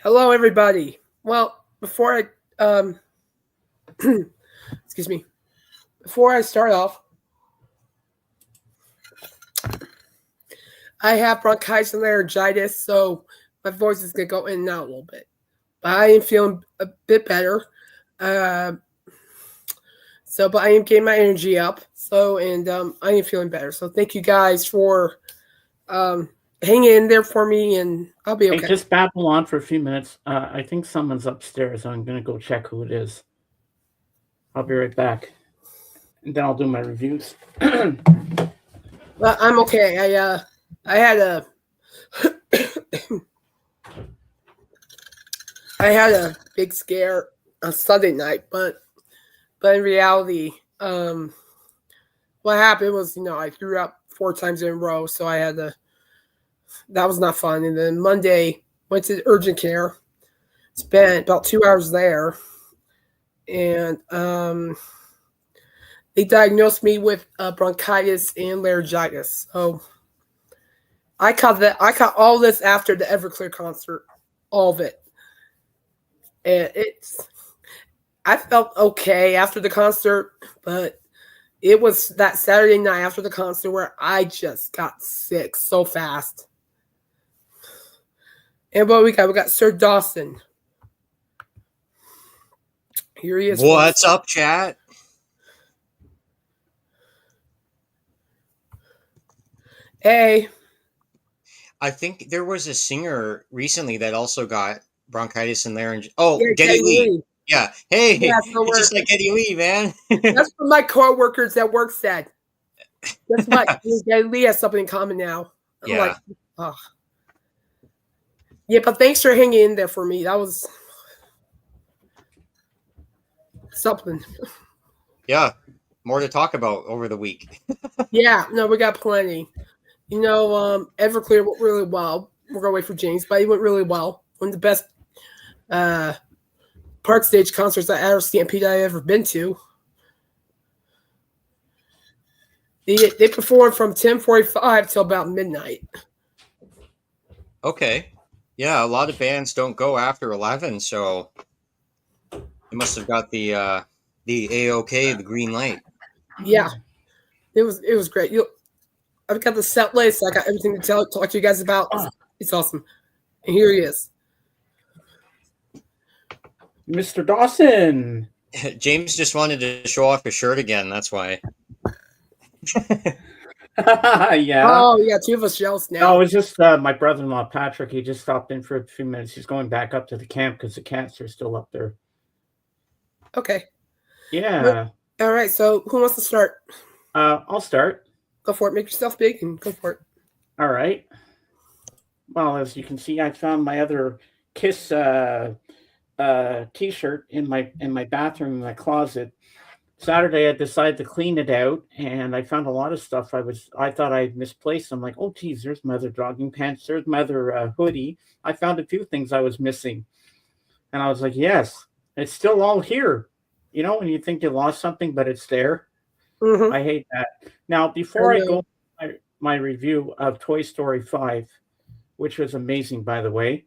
Hello, everybody. Well, before excuse me, before I start off, I have bronchitis and laryngitis, so my voice is gonna go in and out a little bit. But I am feeling a bit better. Uh, but I am getting my energy up. And I am feeling better. So thank you guys for hanging in there for me, and I'll be Hey, okay. just babble on for a few minutes. I think someone's upstairs. I'm going to go check who it is. I'll be right back. And then I'll do my reviews. But I'm okay. I had a I had a big scare on Sunday night, but in reality, what happened was, I threw up 4 times in a row, so I had to. That was not fun. And then Monday, went to urgent care. Spent about 2 hours there, and they diagnosed me with bronchitis and laryngitis. So I caught that. I caught all this after the Everclear concert, all of it, and it's. I felt okay after the concert, but it was that Saturday night after the concert where I just got sick so fast. And what we got? We got Sir Dawson. Here he is. What's up, chat? Hey. I think there was a singer recently that also got bronchitis and laryngitis. Oh, Yeah, Geddy Lee. Yeah. Hey, Yeah, so it's just like Geddy Lee, man. that's what my coworkers at work said. That's what Geddy Lee has something in common now. I'm like, oh. Yeah, but thanks for hanging in there for me. That was something. Yeah, more to talk about over the week. Yeah, no, we got plenty. Everclear went really well. We're gonna wait for James, but he went really well. One of the best park stage concerts at Outer Stampede I've ever been to. They performed from 10:45 till about midnight. Okay. Yeah, a lot of bands don't go after 11, so you must have got the A-OK, the green light. Yeah, it was great. I've got the set list. I got everything to talk to you guys about. It's awesome. And here he is. Mr. Dawson. James just wanted to show off his shirt again, that's why. Yeah. Oh, yeah, 2 of us jealous now. No, it was just my brother-in-law, Patrick. He just stopped in for a few minutes. He's going back up to the camp because the cats are still up there. Okay. Yeah. All right, so who wants to start? I'll start. Go for it. Make yourself big and go for it. All right. Well, as you can see, I found my other Kiss T-shirt in my bathroom in my closet. Saturday, I decided to clean it out, and I found a lot of stuff I thought I'd misplaced. I'm like, oh, geez, there's my other jogging pants. There's my other hoodie. I found a few things I was missing, and I was like, yes, it's still all here. You know, when you think you lost something, but it's there. Mm-hmm. I hate that. Now, before I go my review of Toy Story 5, which was amazing, by the way,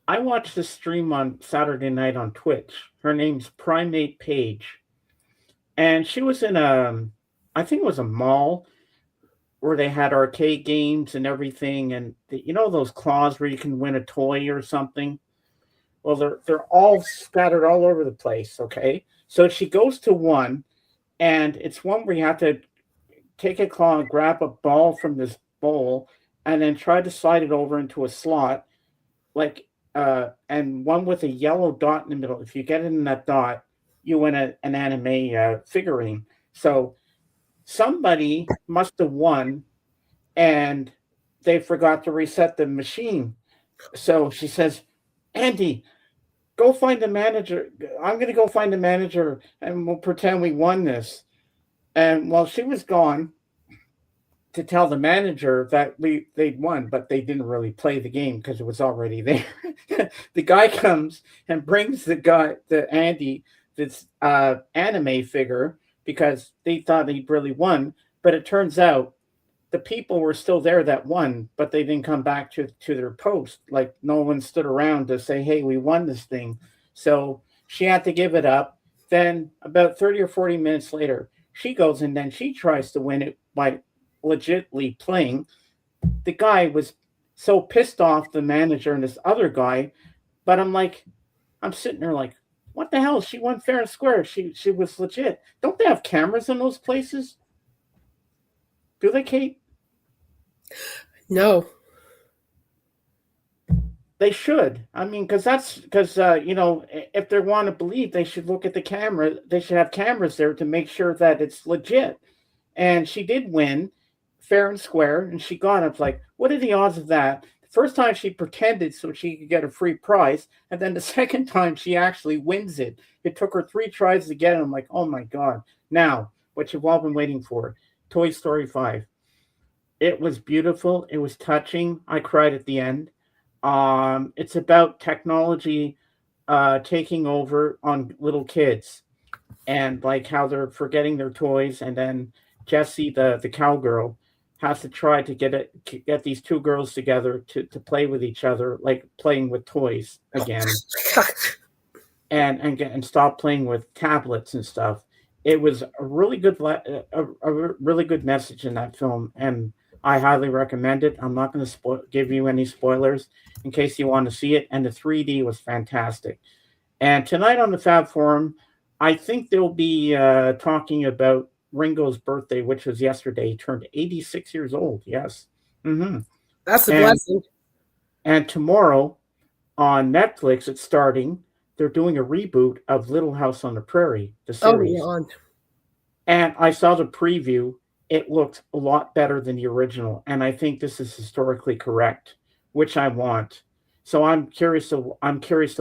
I watched the stream on Saturday night on Twitch. Her name's Primate Page. And she was in I think it was a mall where they had arcade games and everything. And you know those claws where you can win a toy or something? Well, they're all scattered all over the place, okay? So she goes to one, and it's one where you have to take a claw and grab a ball from this bowl and then try to slide it over into a slot, and one with a yellow dot in the middle. If you get it in that dot, you win an anime figurine. So somebody must have won, and they forgot to reset the machine. So she says, Andy, go find the manager. I'm going to go find the manager, and we'll pretend we won this. And while she was gone to tell the manager that they'd won, but they didn't really play the game because it was already there. The guy comes and brings the Andy, this anime figure, because they thought he'd really won. But it turns out the people were still there that won, but they didn't come back to their post. Like no one stood around to say, "Hey, we won this thing." So she had to give it up. Then about 30 or 40 minutes later, she goes and then she tries to win it by legitimately playing. The guy was so pissed off, the manager and this other guy, but I'm sitting there like, what the hell? She won fair and square. She was legit. Don't they have cameras in those places? Do they, Kate? No. They should. I mean, because if they want to believe, they should look at the camera. They should have cameras there to make sure that it's legit. And she did win fair and square, and she got it. It's like, what are the odds of that? The first time she pretended so she could get a free prize, and then the second time she actually wins it. It took her 3 tries to get it. I'm like, oh my God. Now, what you've all been waiting for, Toy Story 5. It was beautiful. It was touching. I cried at the end. It's about technology taking over on little kids and like how they're forgetting their toys, and then Jessie, the cowgirl, has to try to get these 2 girls together to play with each other, like playing with toys again, and stop playing with tablets and stuff. It was a really good a really good message in that film, and I highly recommend it. I'm not going to give you any spoilers in case you want to see it, and the 3D was fantastic. And tonight on the Fab Forum, I think they'll be talking about Ringo's birthday, which was yesterday. He turned 86 years old. Yes. Mm-hmm. That's a blessing. And tomorrow on Netflix, it's starting. They're doing a reboot of Little House on the Prairie, the series. Oh, yeah. And I saw the preview. It looked a lot better than the original. And I think this is historically correct, which I want. So I'm curious to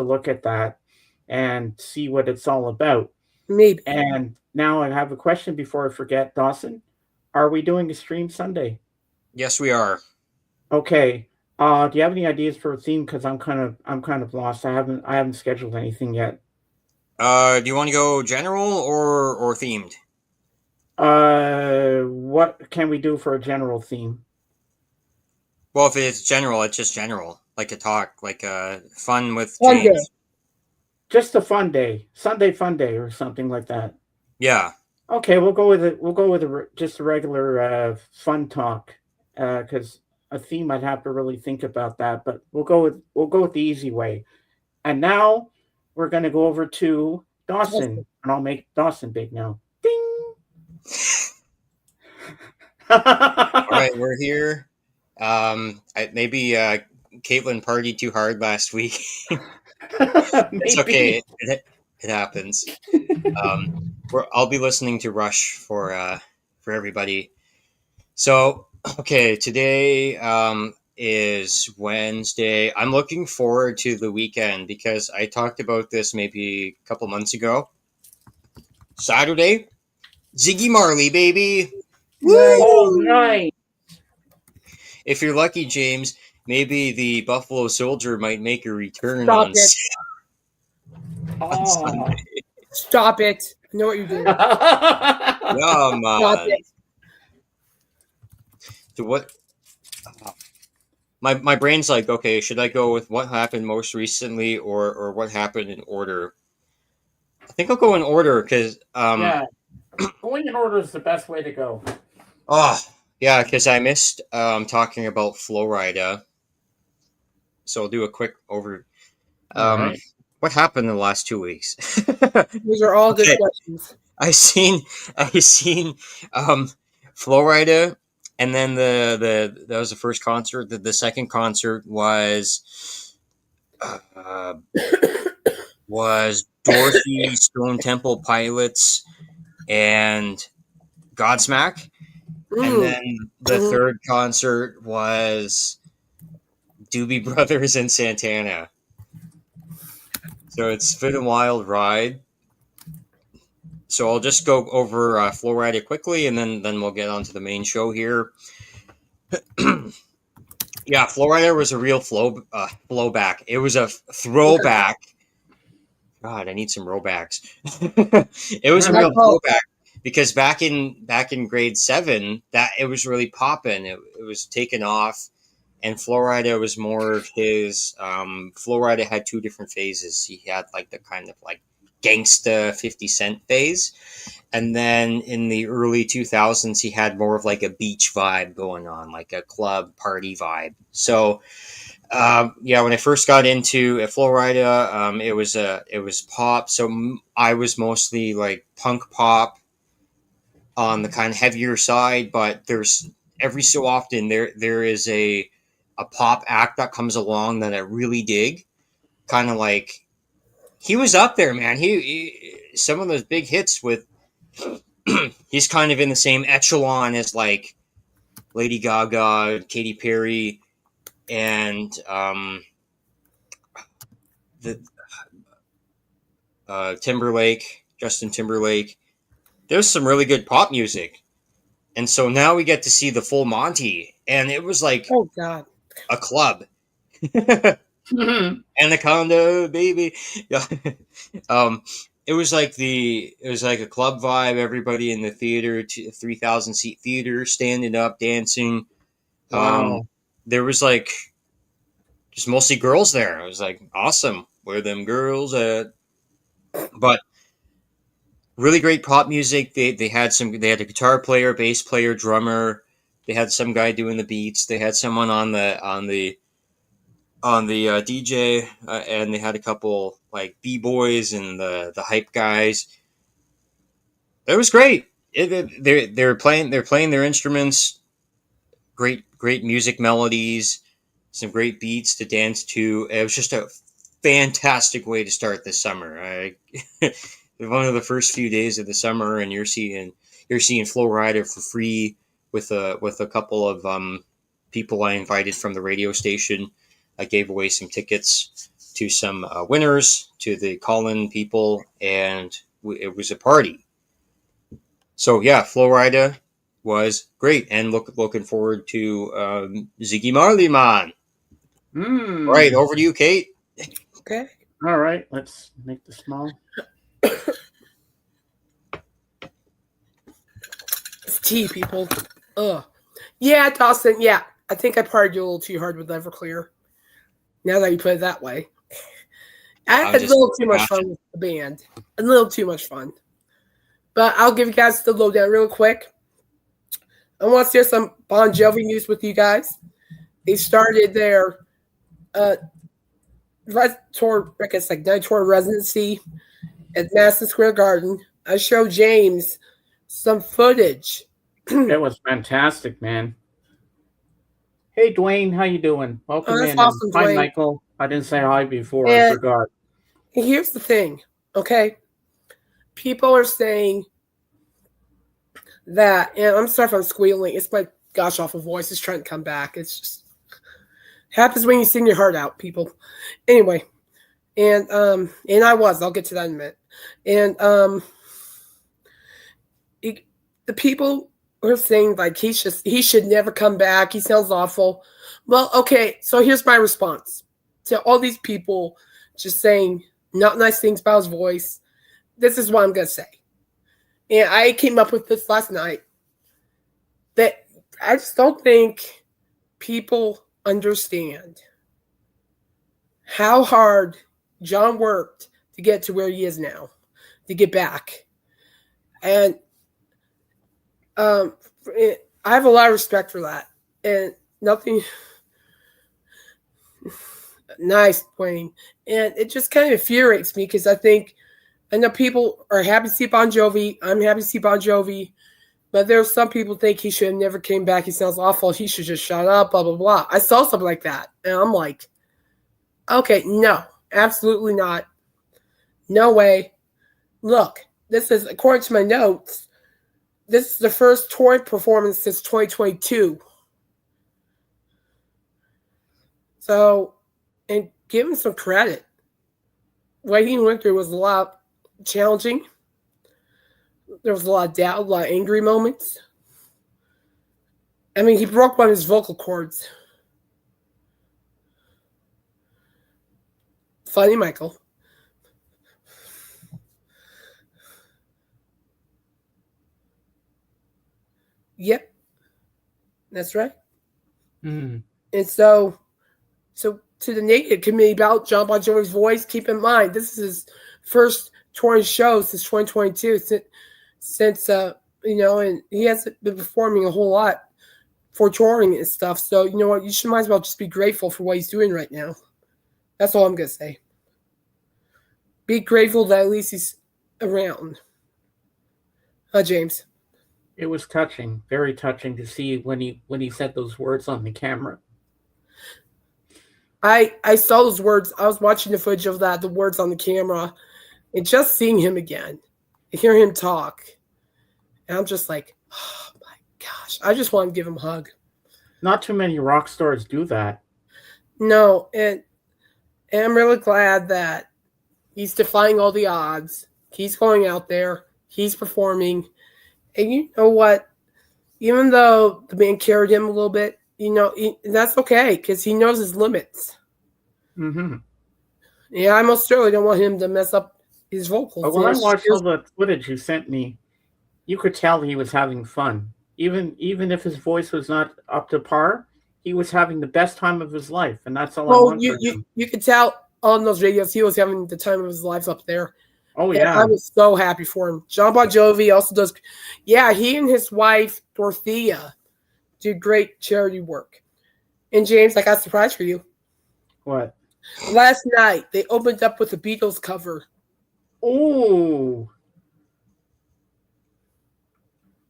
look at that and see what it's all about. Maybe. And now I have a question before I forget. Dawson, are we doing a stream Sunday? Yes, we are. Okay. Do you have any ideas for a theme? Because I'm kind of lost. I haven't scheduled anything yet. Do you want to go general or themed? What can we do for a general theme? Well, if it's general, it's just general, like a talk, like fun with Fun James. day. Just a fun day, Sunday fun day, or something like that. Yeah. Okay, we'll go with it. We'll go with just a regular fun talk, because a theme I'd have to really think about that. But we'll go with the easy way. And now we're going to go over to Dawson, and I'll make Dawson big now. Ding. All right, we're here. Maybe Caitlin partied too hard last week. It's okay. It happens. I'll be listening to Rush for everybody. So, okay, today is Wednesday. I'm looking forward to the weekend because I talked about this maybe a couple months ago. Saturday, Ziggy Marley, baby. Oh, nice. If you're lucky, James, maybe the Buffalo Soldier might make a return Stop on it. Stop it. I know what you're doing. Come on. Stop it. So what? My brain's like, okay, should I go with what happened most recently or what happened in order? I think I'll go in order because yeah, going in order is the best way to go. Oh yeah, because I missed talking about Florida, so I'll do a quick over. Right. What happened in the last 2 weeks? These are all good questions. I seen Florida, and then that was the first concert. The second concert was Dorothy, Stone Temple Pilots, and Godsmack. And then the third concert was Doobie Brothers and Santana. So it's been a wild ride. So I'll just go over Florida quickly, and then we'll get on to the main show here. Yeah, Florida was a real flowback. It was a throwback. God, I need some throwbacks. It was a real throwback because back in grade 7, that it was really popping. It was taking off, and Florida was more of his. Florida had 2 different phases. He had like the kind of like gangsta 50 Cent phase, and then in the early 2000s, he had more of like a beach vibe going on, like a club party vibe. So yeah, when I first got into Florida, it was pop. So I was mostly like punk pop on the kind of heavier side, but there's every so often there is a pop act that comes along that I really dig. Kind of like he was up there, man. He some of those big hits with he's kind of in the same echelon as like Lady Gaga, Katy Perry, and the Timberlake, Justin Timberlake. There's some really good pop music, and so now we get to see the full Monty, and it was like Oh God. a club. Mhm. Anaconda, baby. Yeah. um, it was like a club vibe. Everybody in the theater, 3,000 seat theater, standing up, dancing. Wow. There was like just mostly girls there. I was like, awesome. Where them girls at? But really great pop music. They had a guitar player, bass player, drummer. They had some guy doing the beats. They had someone on the DJ, and they had a couple like b boys and the hype guys. It was great. They're playing their instruments. Great music melodies, some great beats to dance to. It was just a fantastic way to start this summer. One of the first few days of the summer, and you're seeing Flow Rider for free with a couple of people I invited from the radio station. I gave away some tickets to some winners, to the call-in people, and it was a party. So yeah, Florida was great, and looking forward to Ziggy Marley, man. All right, Mm. over to you, Kate. Okay. All right, let's make this small. It's tea, people. Ugh. Yeah, Dawson. Yeah, I think I partied you a little too hard with Everclear. Now that you put it that way, I I'm had a just little too much passionate. fun with the band. A little too much fun. But I'll give you guys the lowdown real quick. I want to share some Bon Jovi news with you guys. They started their tour, I guess, like night tour residency at Madison Square Garden. I showed James some footage. It was fantastic, man. Hey, Dwayne, how you doing? Oh, Welcome that's in. And awesome, hi, Dwayne. Michael. I didn't say hi before. I And forgot. here's the thing, okay? People are saying that, and I'm sorry if I'm squealing. It's my gosh awful voice is trying to come back. It's just happens when you sing your heart out, people. Anyway, and I'll get to that in a minute. And the people are saying like he should never come back. He sounds awful. Well, okay, so here's my response to all these people just saying not nice things about his voice. This is what I'm gonna say. And I came up with this last night. That I just don't think people understand how hard John worked to get to where he is now, to get back. And I have a lot of respect for that. And nothing nice, Wayne. And it just kind of infuriates me because I know people are happy to see Bon Jovi. I'm happy to see Bon Jovi. But there are some people think he should have never came back. He sounds awful. He should just shut up, blah, blah, blah. I saw something like that. And I'm like, okay, no, absolutely not. No way. Look, this is, according to my notes, this is the first tour performance since 2022. So, and give him some credit. What he went through was a lot challenging. There was a lot of doubt, a lot of angry moments. I mean, he broke one of his vocal cords. Funny, Michael. Yep, that's right. Mm. And so to the Naked committee about John Bon Jovi's voice, keep in mind this is his first touring show since 2022. Since and he hasn't been performing a whole lot for touring and stuff. So you know what, you should might as well just be grateful for what he's doing right now. That's all I'm gonna say. Be grateful that at least he's around. James. It was touching, very touching to see when he said those words on the camera. I saw those words. I was watching the footage of that, the words on the camera, and just seeing him again, and hearing him talk, and I'm just like, oh my gosh, I just want to give him a hug. Not too many rock stars do that. No, and I'm really glad that he's defying all the odds. He's going out there. He's performing. And you know what? Even though the band carried him a little bit, that's okay because he knows his limits. Mm-hmm. Yeah, I most certainly don't want him to mess up his vocals. But when I watched all the footage you sent me, you could tell he was having fun. Even if his voice was not up to par, he was having the best time of his life, and that's all I want for him. You could tell on those videos he was having the time of his life up there. Oh, yeah. And I was so happy for him. John Bon Jovi also does, he and his wife, Dorothea, do great charity work. And James, I got a surprise for you. What? Last night, they opened up with a Beatles cover. Oh.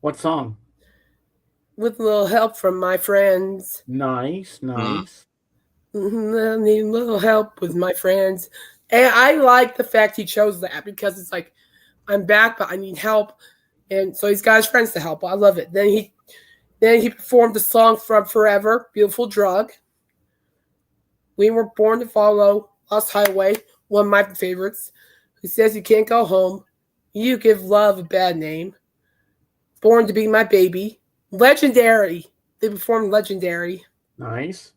What song? With a little help from my friends. Nice. I need a little help with my friends. And I like the fact he chose that because it's like, I'm back, but I need help. And so he's got his friends to help. I love it. Then he performed the song from Forever, Beautiful Drug. We Were Born to Follow, Lost Highway, one of my favorites. He says you can't go home. You give love a bad name. Born to Be My Baby. Legendary. They performed Legendary. Nice.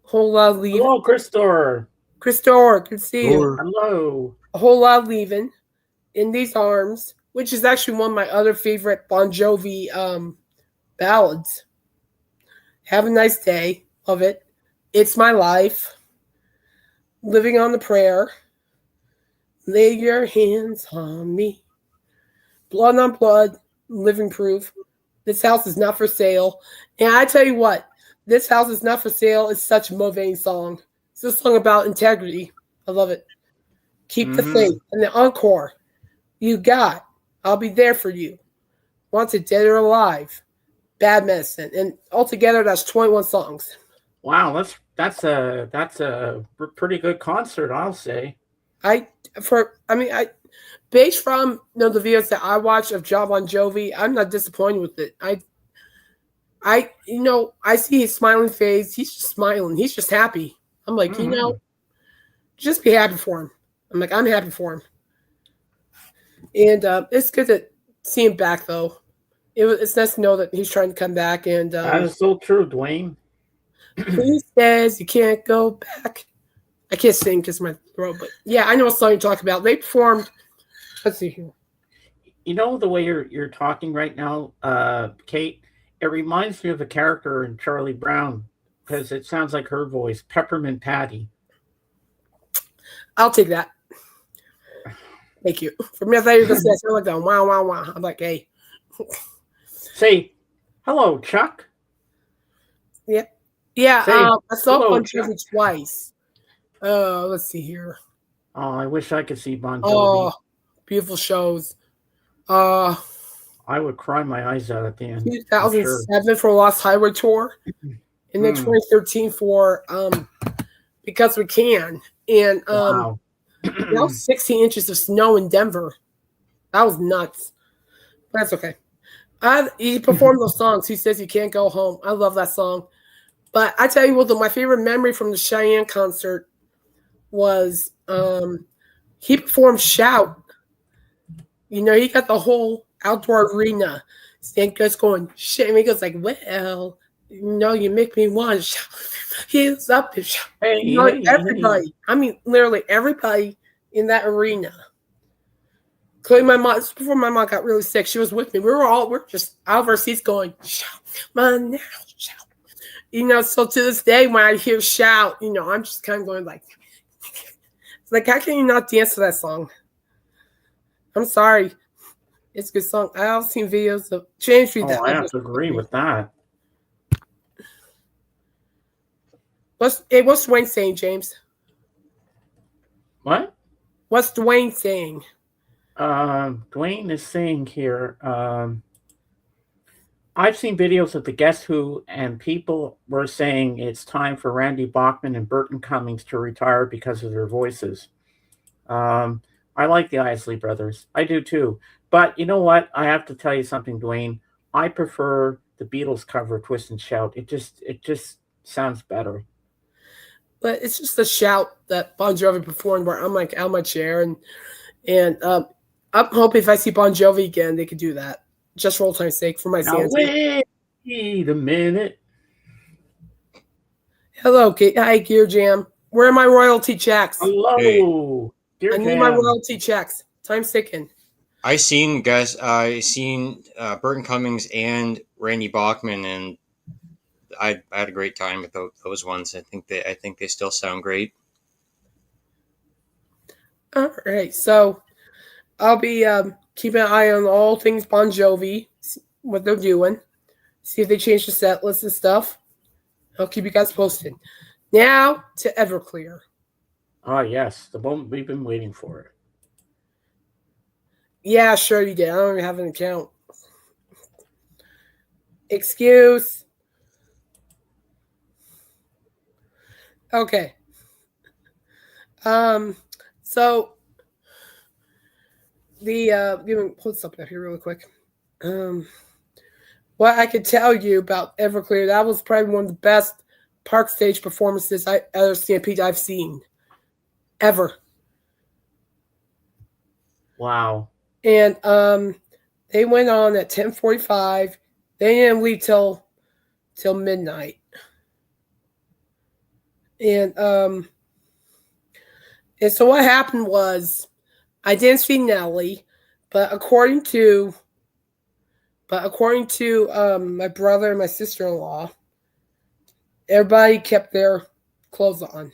Whole lot of Leaving. Hello, Christor. Christor, good to see you. Hello. A Whole Lot of Leaving. In These Arms, which is actually one of my other favorite Bon Jovi ballads. Have a Nice Day. Love it. It's My Life. Living on the Prayer. Lay Your Hands on Me. Blood on Blood. Living Proof. This House Is Not for Sale. And I tell you what, This House Is Not for Sale is such a motivating song. It's a song about integrity. I love it. Keep the faith. And the encore. You got. I'll be there for you. Wanted Dead or Alive. Bad Medicine. And altogether, that's 21 songs. Wow, that's a pretty good concert, I'll say. Based from the videos that I watched of John Bon Jovi, I'm not disappointed with it. I see his smiling face. He's just smiling. He's just happy. I'm like, just be happy for him. I'm like, I'm happy for him. And it's good to see him back, though. It's nice to know that he's trying to come back. And that is so true, Dwayne. He says you can't go back. I can't sing because my throat, but yeah, I know what song you're talking about. They performed. Let's see here. You know the way you're talking right now, Kate. It reminds me of a character in Charlie Brown because it sounds like her voice, Peppermint Patty. I'll take that. Thank you. For me, I thought you were going to say I sound like that. Wow, wow, wow. I'm like, hey. Say, hello, Chuck. Yeah. Yeah, Say, I saw hello, Bon Jovi twice. Let's see here. Oh, I wish I could see Bon Jovi. Oh, beautiful shows. I would cry my eyes out at the end. 2007 for Lost Highway Tour. And then 2013 for Because We Can. And wow. that was 16 inches of snow in Denver. That was nuts. But that's okay. He performed those songs. He says you can't go home. I love that song. But I tell you what, my favorite memory from the Cheyenne concert was he performed Shout. He got the whole outdoor arena. Stank just going, shit. And he goes like, well, you make me want to shout. He's up and shout. Everybody. I mean, literally everybody in that arena including my mom. This was before my mom got really sick. She was with me. We're just out of our seats going, shout, man, now, shout. So to this day, when I hear shout, I'm just kind of going like, it's like, how can you not dance to that song? I'm sorry. It's a good song. I've seen videos of James read that. I have to agree with that. What's Dwayne saying, James? What? What's Dwayne saying? Dwayne is saying here, I've seen videos of the Guess Who, and people were saying it's time for Randy Bachman and Burton Cummings to retire because of their voices. I like the Isley Brothers. I do too. But you know what? I have to tell you something, Dwayne. I prefer the Beatles cover Twist and Shout. It just sounds better. But it's just a shout that Bon Jovi performed where I'm like out of my chair, and I'm hoping if I see Bon Jovi again, they could do that just for old time's sake, for my sanity. Wait a minute. Hello, hi Gear Jam. Where are my royalty checks? Hello, hey. I need my royalty checks. Time's ticking. I seen Burton Cummings and Randy Bachman, and I had a great time with those ones. I think they still sound great. All right, so I'll be keeping an eye on all things Bon Jovi, what they're doing, see if they change the set list and stuff. I'll keep you guys posted. Now to Everclear. Ah, yes, the moment we've been waiting for. Yeah, sure you did. I don't even have an account. Excuse. Okay. So let me put something up here really quick. What I could tell you about Everclear, that was probably one of the best park stage performances Stampede I've seen ever. Wow. And they went on at 10:45. They didn't leave till midnight. And so what happened was I didn't see Nelly, but according to my brother and my sister-in-law, everybody kept their clothes on.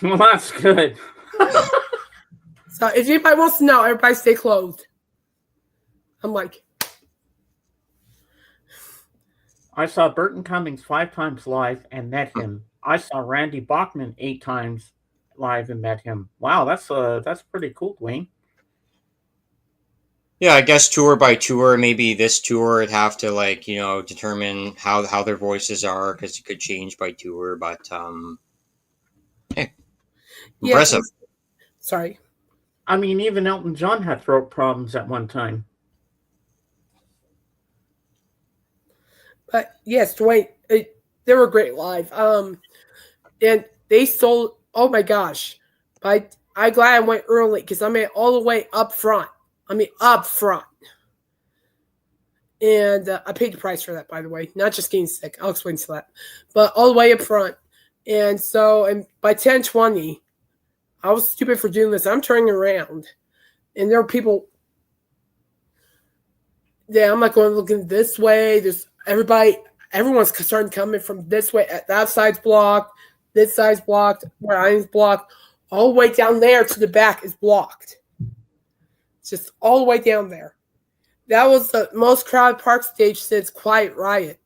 Well, that's good. So if anybody wants to know, everybody stay clothed. I'm like, I saw Burton Cummings 5 times live and met him. I saw Randy Bachman 8 times live and met him. Wow, that's pretty cool, Dwayne. Yeah, I guess tour by tour, maybe this tour would have to determine how their voices are, because it could change by tour. But hey, impressive. Yeah, sorry. I mean, even Elton John had throat problems at one time. But yes, Dwayne, they were great live. And they sold. Oh my gosh! I'm glad I went early because I made all the way up front. Up front. And I paid the price for that, by the way. Not just getting sick. I'll explain to that. But all the way up front. And so by 10:20, I was stupid for doing this. I'm turning around. And there were people. Yeah, I'm like going looking this way. There's everyone's starting coming from this way. That side's blocked. This side's blocked. Where I'm blocked. All the way down there to the back is blocked. Just all the way down there. That was the most crowded park stage since Quiet Riot.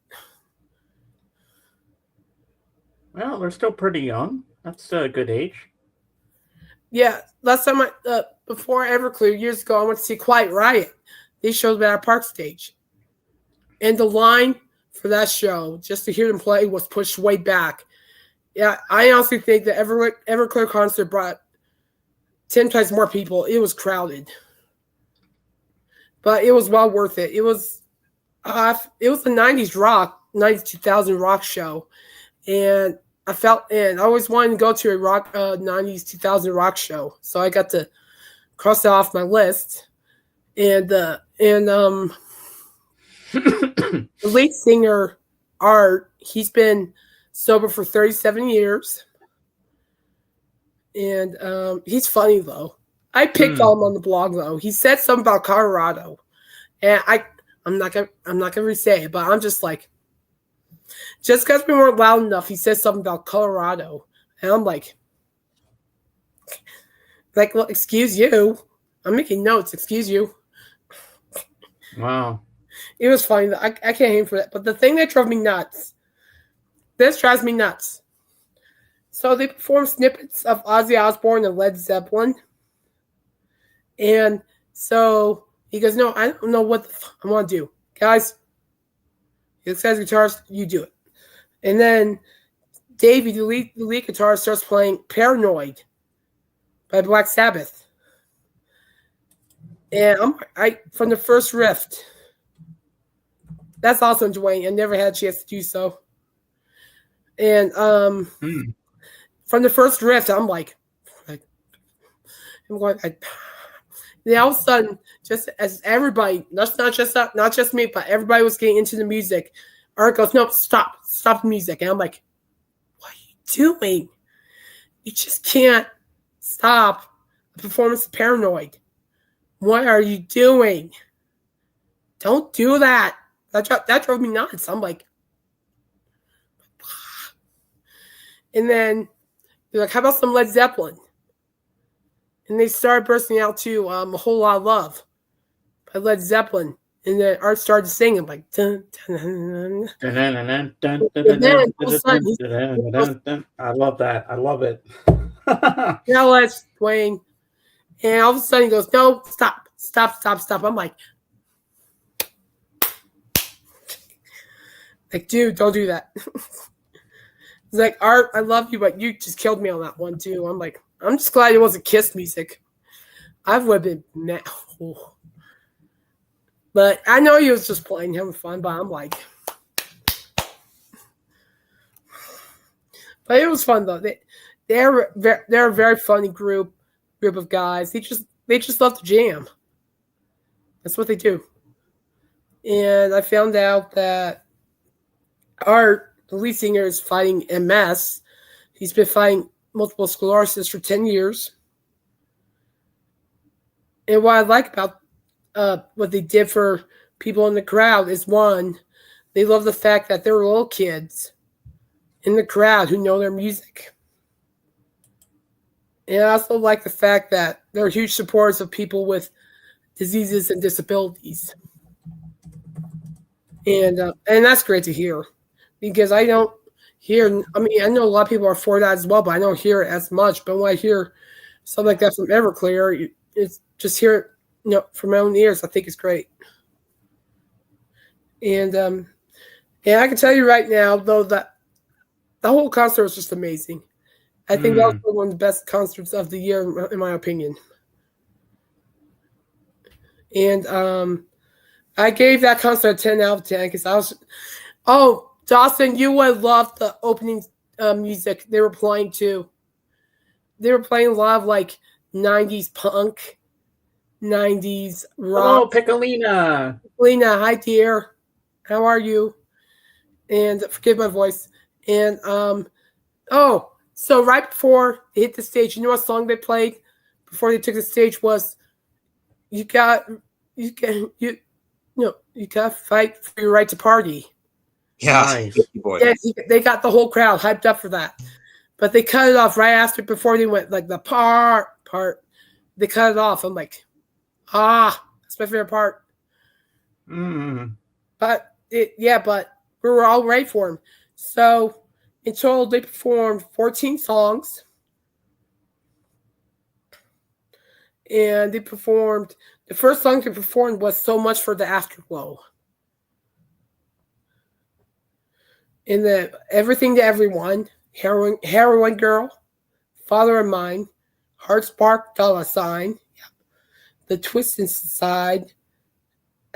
Well, they're still pretty young. That's a good age. Yeah, last time before Everclear years ago, I went to see Quiet Riot. They showed at our park stage. And the line for that show, just to hear them play, was pushed way back. Yeah, I honestly think the Everclear concert brought 10 times more people. It was crowded. But it was well worth it. It was the 90s 2000 rock show. And I always wanted to go to a 90s 2000 rock show. So I got to cross that off my list. And the lead singer, Art, he's been sober for 37 years. And he's funny, though. I picked on him on the blog though. He said something about Colorado, and I'm not gonna say it, but I'm just like, just because we weren't loud enough, he said something about Colorado, and I'm like, well, excuse you. I'm making notes. Excuse you. Wow. It was funny. I can't aim for that. But the thing that drove me nuts. This drives me nuts. So they performed snippets of Ozzy Osbourne and Led Zeppelin. And so he goes, no, I don't know what the fuck I want to do. Guys, this guy's guitarist, you do it. And then Davey, the lead guitarist, starts playing Paranoid by Black Sabbath. And I from the first riff, that's also enjoying. I never had a chance to do so. And from the first riff, I'm going. Then all of a sudden, just as everybody, not just me, but everybody was getting into the music, Art goes, "No, stop the music." And I'm like, "What are you doing? You just can't stop a performance of Paranoid. What are you doing? Don't do that." That drove me nuts. I'm like, and then they're like, "How about some Led Zeppelin?" And they started bursting out to A Whole Lot of Love by Led Zeppelin. And then Art started singing like dun, dun, dun, dun. And then all of a sudden, I love that. I love it. now let's playing. And all of a sudden he goes, "No, stop. I'm like, dude, don't do that. He's like, "Art, I love you, but you just killed me on that one too." I'm like, I'm just glad it wasn't Kiss music. I would have been mad. Oh. But I know he was just playing, having fun, but I'm like, but it was fun though. They're a very funny group of guys. They just love to jam. That's what they do. And I found out that Art, the lead singer, is fighting MS. He's been fighting multiple sclerosis for 10 years. And what I like about what they did for people in the crowd is, one, they love the fact that there are little kids in the crowd who know their music. And I also like the fact that they're huge supporters of people with diseases and disabilities. And that's great to hear, because I don't hear, I mean, I know a lot of people are for that as well, but I don't hear it as much. But when I hear something like that from Everclear, it's just hear it, from my own ears. I think it's great. And I can tell you right now, though, that the whole concert was just amazing. I think that was one of the best concerts of the year, in my opinion. And I gave that concert a 10 out of 10 because I was, Dawson, you would love the opening music they were playing too. They were playing a lot of like 90s punk, 90s rock. Oh, Piccolina. Piccolina, hi dear. How are you? And forgive my voice. And so right before they hit the stage, you know what song they played before they took the stage was you gotta fight for your right to party. Yeah, nice. Yeah, they got the whole crowd hyped up for that. But they cut it off right after, before they went like the part. They cut it off. I'm like, that's my favorite part. But but we were all ready for him. So in total, they performed 14 songs. And they performed, the first song they performed was So Much for the Afterglow. In the Everything to Everyone, Heroin Girl, Father of Mine, Heart Spark, Dollar Sign, The Twist Inside,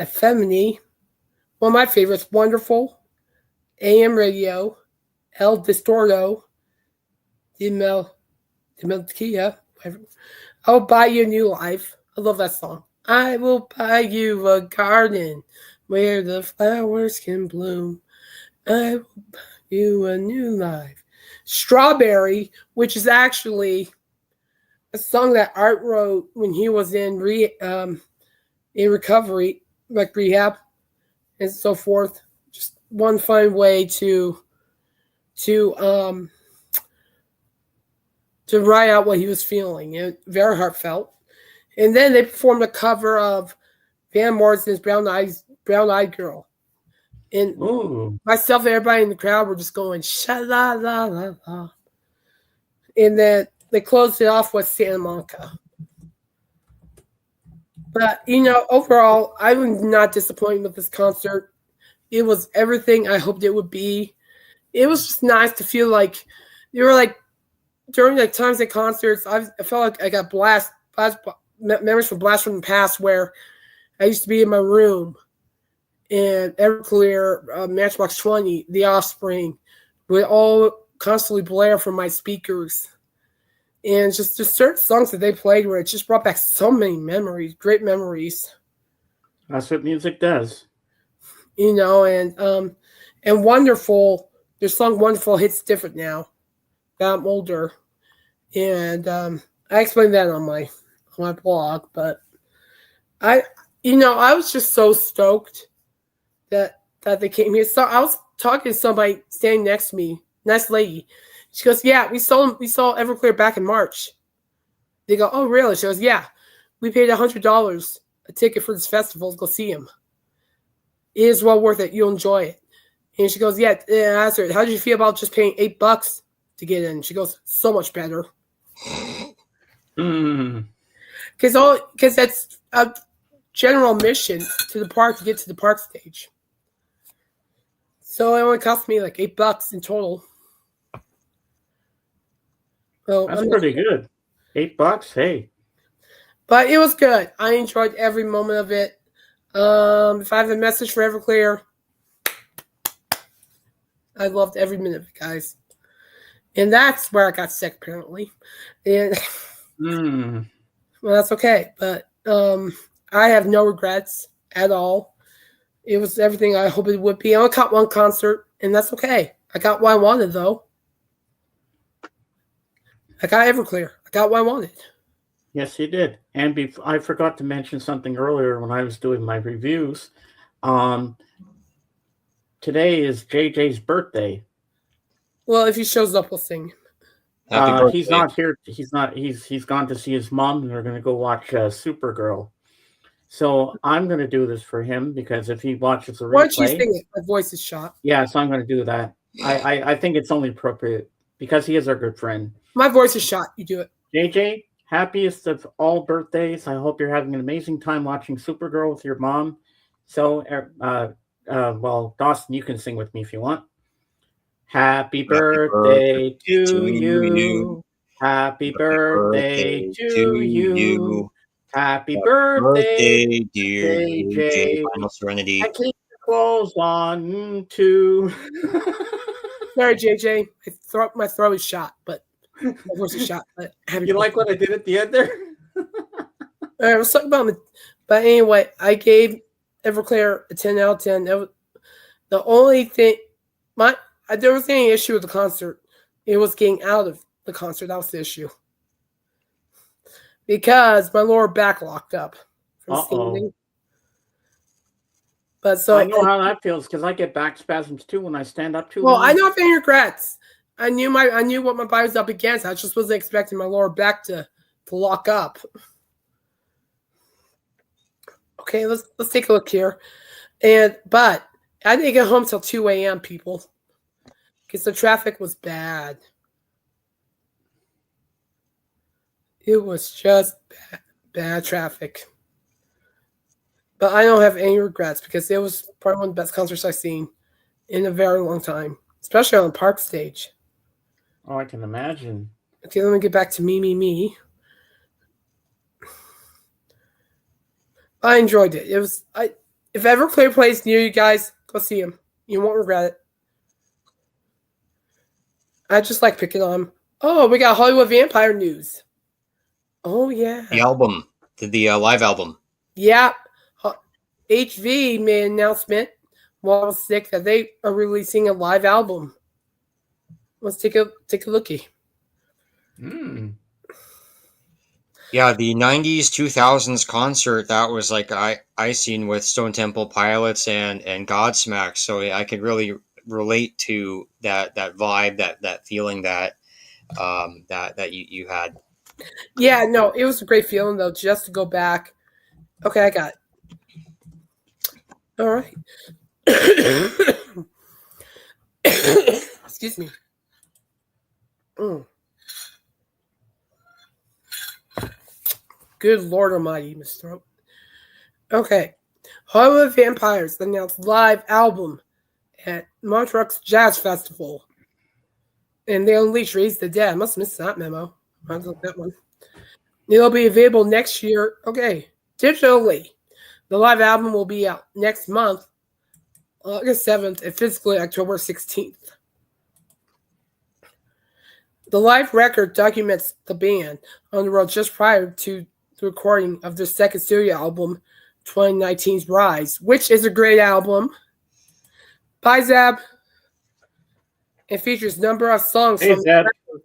Effeminate, one of my favorites, Wonderful, AM Radio, El Distorto, Demeltia, I'll Buy You a New Life. I love that song. I will buy you a garden where the flowers can bloom. I will buy you a new life. Strawberry, which is actually a song that Art wrote when he was in recovery, like rehab and so forth. Just one fun way to write out what he was feeling. And very heartfelt. And then they performed a cover of Van Morrison's Brown Eyed Girl. And myself and everybody in the crowd were just going, sha-la-la-la-la. And then they closed it off with Santa Monica. But, overall, I was not disappointed with this concert. It was everything I hoped it would be. It was just nice to feel like you were like, during like times at concerts, I felt like I got memories from Blast from the Past where I used to be in my room and Everclear, Matchbox 20, The Offspring would all constantly blare from my speakers. And just certain songs that they played where it just brought back so many memories, great memories. That's what music does. And Wonderful, their song Wonderful hits different now that I'm older. And I explained that on my blog, but I was just so stoked that they came here. So I was talking to somebody standing next to me, nice lady. She goes, "Yeah, we saw Everclear back in March." They go, "Oh, really?" She goes, "Yeah, we paid $100 a ticket for this festival to go see him. It is well worth it. You'll enjoy it." And she goes, "Yeah." And I asked her, "How did you feel about just paying $8 to get in?" She goes, "So much better." Because that's a general mission to the park to get to the park stage. So it only cost me like $8 in total. So that's pretty good. $8, hey. But it was good. I enjoyed every moment of it. If I have a message for Everclear, I loved every minute of it, guys. And that's where I got sick, apparently. And well, that's okay. But I have no regrets at all. It was everything I hoped it would be. I only caught one concert, and that's okay. I got what I wanted, though. I got Everclear. I got what I wanted. Yes, you did. And I forgot to mention something earlier when I was doing my reviews. Today is JJ's birthday. Well, if he shows up, we'll sing. He's not here. He's not. He's gone to see his mom, and they're going to go watch Supergirl. So I'm going to do this for him because if he watches the replay, why don't you sing it? My voice is shot. Yeah, so I'm going to do that. I think it's only appropriate because he is our good friend. My voice is shot. You do it. JJ, happiest of all birthdays. I hope you're having an amazing time watching Supergirl with your mom. So, well, Dawson, you can sing with me if you want. Happy birthday to you. Happy birthday to you. Happy birthday, dear JJ. Final Serenity. I keep the clothes on too. Sorry, JJ. My throat is shot, but my voice is shot. But you like what I did at the end there? All right, let's talk about it. But anyway, I gave Everclear a 10 out of 10. The only thing, there wasn't any issue with the concert. It was getting out of the concert. That was the issue. Because my lower back locked up from standing. But so I know how that feels because I get back spasms too when I stand up too long. Well, I don't have any regrets. I knew what my body was up against. I just wasn't expecting my lower back to lock up. Okay, let's take a look here. But I didn't get home till 2 a.m., people. Because the traffic was bad. It was just bad traffic. But I don't have any regrets because it was probably one of the best concerts I've seen in a very long time, especially on the park stage. Oh, I can imagine. Okay, let me get back to me. I enjoyed it. If Everclear plays near you guys, go see him. You won't regret it. I just like picking on him. Oh, we got Hollywood Vampire news. Oh, yeah. The album. The live album. Yeah. HV made an announcement while I was sick that they are releasing a live album. Let's take a lookie. Yeah, the 90s, 2000s concert, that was like I seen with Stone Temple Pilots and Godsmack, so I could really relate to that vibe, that feeling that you had. Yeah, no, it was a great feeling though, just to go back. Okay, I got it. All right. Excuse me. Mm. Good Lord Almighty, Miss Throat. Okay. Hollywood Vampires announced live album at Montreux Jazz Festival. And they unleash Raise the Dead. I must have missed that memo. I look that one. It'll be available next year. Okay. Digitally. The live album will be out next month, August 7th, and physically October 16th. The live record documents the band on the road just prior to the recording of their second studio album, 2019's Rise, which is a great album by Zab and features a number of songs Hey, from Zeb. the record.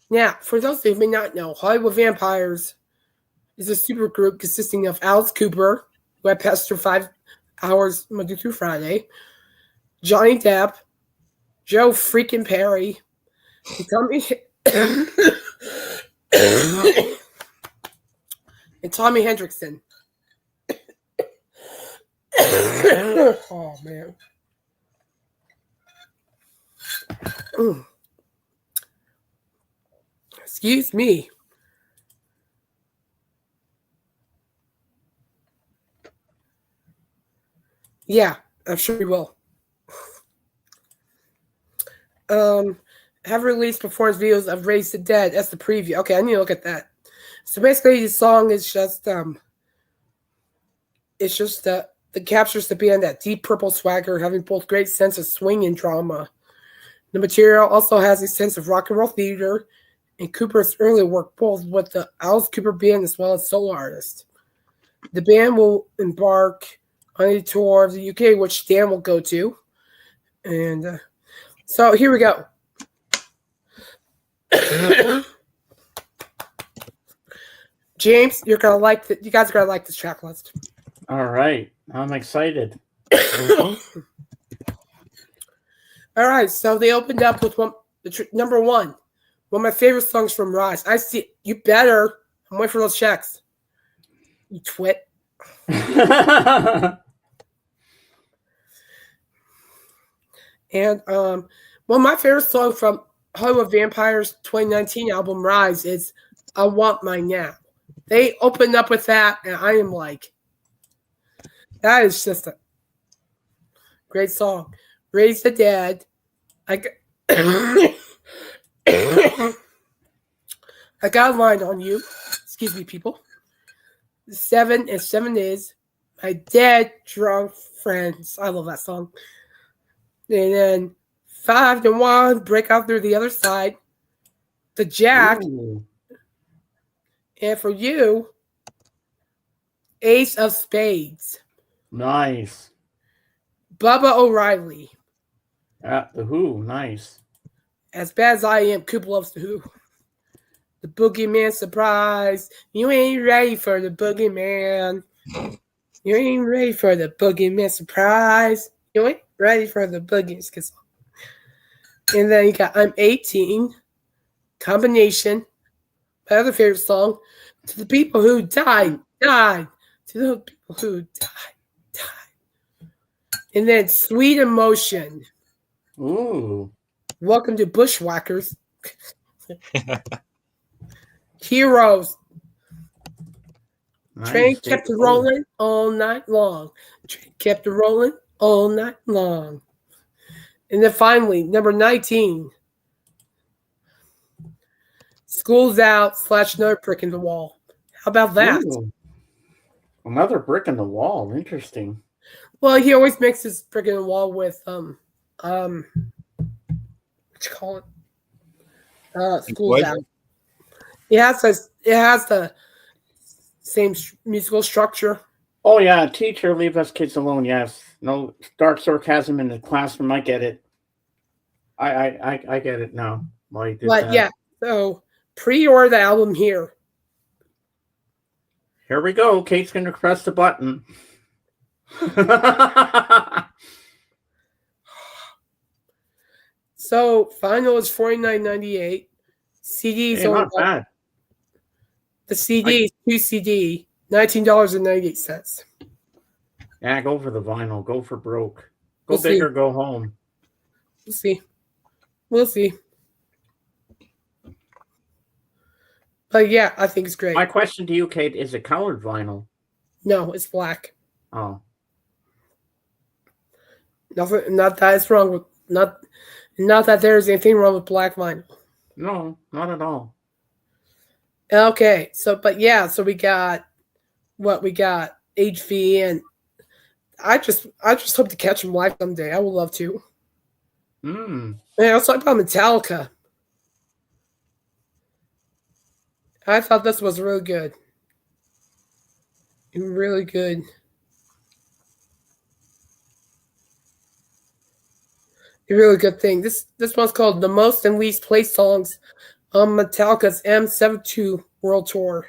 Now, for those who may not know, Hollywood Vampires is a supergroup consisting of Alice Cooper, who had passed through 5 hours Monday through Friday, Johnny Depp, Joe freaking Perry, and Tommy Hendrickson. Oh man. Excuse me. Yeah, I'm sure we will. Have released performance videos of Raise the Dead. That's the preview. Okay, I need to look at that. So basically, the song is just it's just that captures the band that deep purple swagger, having both great sense of swing and drama. The material also has a sense of rock and roll theater, and Cooper's early work both with the Alice Cooper Band as well as solo artists. The band will embark on a tour of the UK, which Dan will go to, and so here we go. James, you're gonna like you guys are gonna like this track list. All right, I'm excited. All right, so they opened up with number one of my favorite songs from Rise. I see you better. I'm waiting for those checks. You twit. And one of my favorite songs from Hollywood Vampires 2019 album Rise is I Want Mine Now. They opened up with that, and I am like, that is just a great song. Raise the Dead. I got a line on you. Excuse me, people. 7 and 7 is my dead drunk friends. I love that song. And then 5 to 1, break out through the other side. The Jack. Ooh. And for you, Ace of Spades. Nice. Bubba O'Reilly. The Who, nice. As bad as I am, Coop loves the Who. The Boogeyman surprise. You ain't ready for the Boogeyman. You ain't ready for the Boogeyman surprise. You ain't ready for the Boogeyman. And then you got I'm 18. Combination. My other favorite song. To the people who died. To the people who died. And then Sweet Emotion. Ooh. Welcome to Bushwhackers. Heroes. Nice. Train kept it rolling all night long. Train kept it rolling all night long. And then finally, number 19. School's Out / another brick in the wall. How about that? Ooh. Another brick in the wall. Interesting. Well, he always makes his brick in the wall with what you call it? School's What? Out. It has the same musical structure. Oh yeah, teacher, leave us kids alone. Yes, no dark sarcasm in the classroom. I get it. I get it now. Why he did But that. yeah, so pre-order the album here. Here we go. Kate's going to press the button. So vinyl is $49.98. CDs Hey, only not bad. the CD is 2 CD, $19.98. Yeah, go for the vinyl. Go for broke. Go We'll big see. or go home. We'll see. We'll see. But yeah, I think it's great. My question to you, Kate, is it colored vinyl? No, it's black. Oh. Nothing. Not that it's wrong with not that there's anything wrong with black vinyl. No, not at all. Okay, so we got what we got HV, and I just hope to catch him live someday. I would love to. Mm. Man, I was talking about Metallica. I thought this was really good. Really good. A really good thing. This one's called The Most and Least Played Songs on Metallica's M72 World Tour.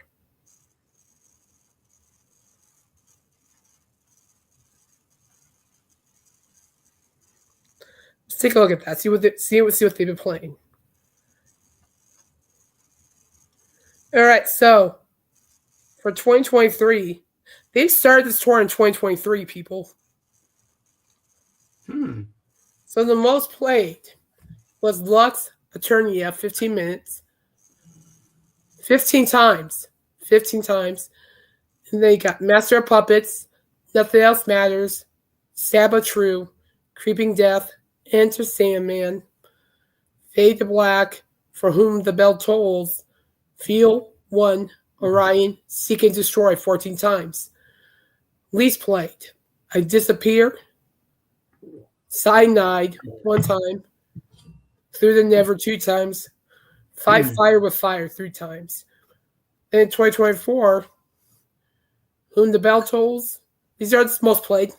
Let's take a look at that. See what they've been playing. All right, so for 2023, they started this tour in 2023, people. So the most played was Lux Eternia, 15 minutes. 15 times. 15 times. And then you got Master of Puppets, Nothing Else Matters, Sabbath True, Creeping Death, Enter Sandman, Fade to Black, For Whom the Bell Tolls, Feel 1, Orion, Seek and Destroy 14 times. Least played, I Disappear, Cyanide 1 time, Through the Never 2 times, Fight Fire with Fire 3 times. And in 2024, Whom the Bell Tolls, these are the most played.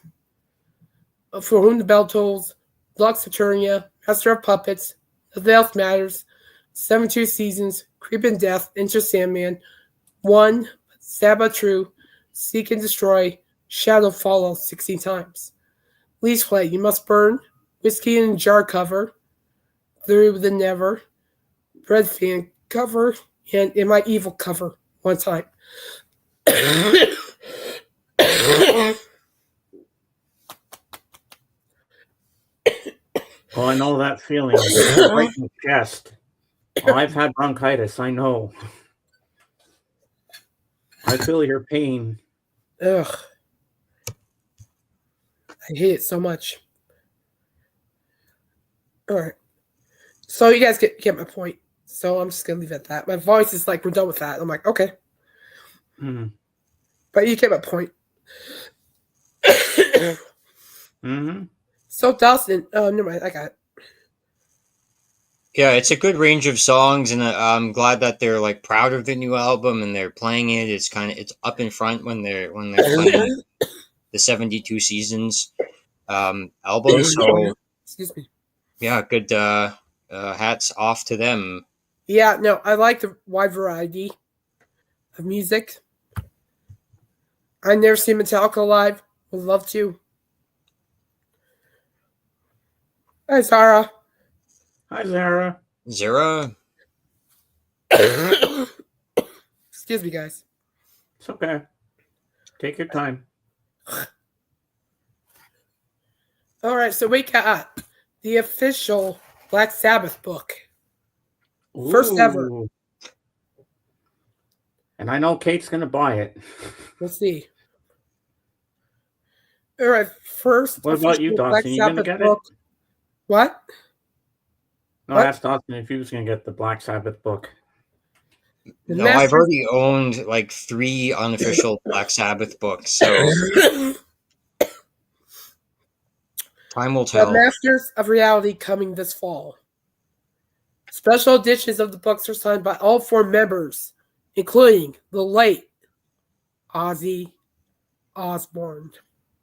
For Whom the Bell Tolls, Lux Eternia, Master of Puppets, Nothing Else Matters, 72 Seasons, Creeping Death, Enter Sandman, 1, Sabbath True, Seek and Destroy, Shadow Follow 16 times. Least played, You Must Burn, Whiskey in a Jar cover, Through the Never, Bread Fan cover, and In My Evil cover 1 time. Oh, I know that feeling. Right in the chest. Oh, I've had bronchitis. I know. I feel your pain. Ugh. I hate it so much. All right. So you guys get my point. So I'm just going to leave it at that. My voice is like, we're done with that. I'm like, okay. But you get my point. So Dawson, never mind, I got it. Yeah, it's a good range of songs, and I'm glad that they're like proud of the new album and they're playing it. It's up in front when they're playing the 72 Seasons album. So excuse me. Yeah, good. Hats off to them. Yeah, no, I like the wide variety of music. I've never seen Metallica live. Would love to. Hi, Zara. Hi, Zara. Zara. Excuse me, guys. It's okay. Take your time. All right, so we got the official Black Sabbath book. First ever. And I know Kate's going to buy it. We'll see. All right, first. What about you, Dawson? You going to get book. It? What? No, I asked Dawson if he was going to get the Black Sabbath book. No, I've already owned like 3 unofficial Black Sabbath books, so time will tell. The Masters of Reality coming this fall. Special editions of the books are signed by all 4 members, including the late Ozzy Osbourne.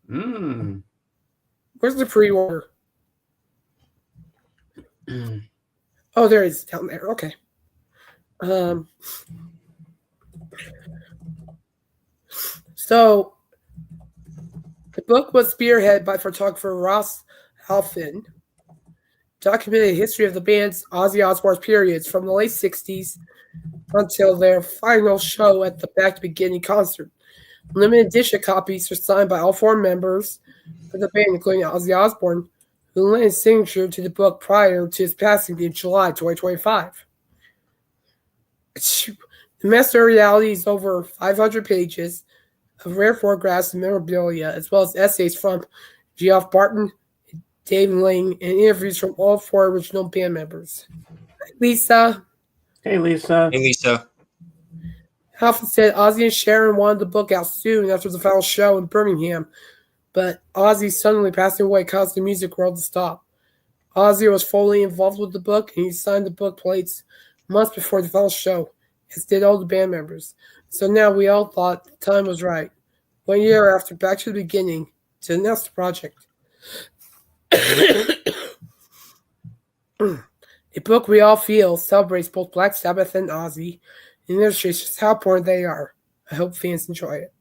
Where's the pre-order? Oh, there it is down there. Okay. So the book was spearheaded by photographer Ross Halfin, documented the history of the band's Ozzy Osbourne periods from the late 60s until their final show at the Back to Beginning concert. Limited edition copies were signed by all 4 members of the band, including Ozzy Osbourne, who lent his signature to the book prior to his passing in July 2025. The Master of Reality is over 500 pages of rare photographs and memorabilia, as well as essays from Geoff Barton, Dave Ling, and interviews from all 4 original band members. Hi, Lisa. Hey, Lisa. Hey, Lisa. Halfin said Ozzy and Sharon wanted the book out soon after the final show in Birmingham, but Ozzy suddenly passing away caused the music world to stop. Ozzy was fully involved with the book, and he signed the book plates months before the final show, as did all the band members. So now we all thought the time was right. 1 year after Back to the Beginning, to announce the project. A book we all feel celebrates both Black Sabbath and Ozzy, and illustrates just how important they are. I hope fans enjoy it.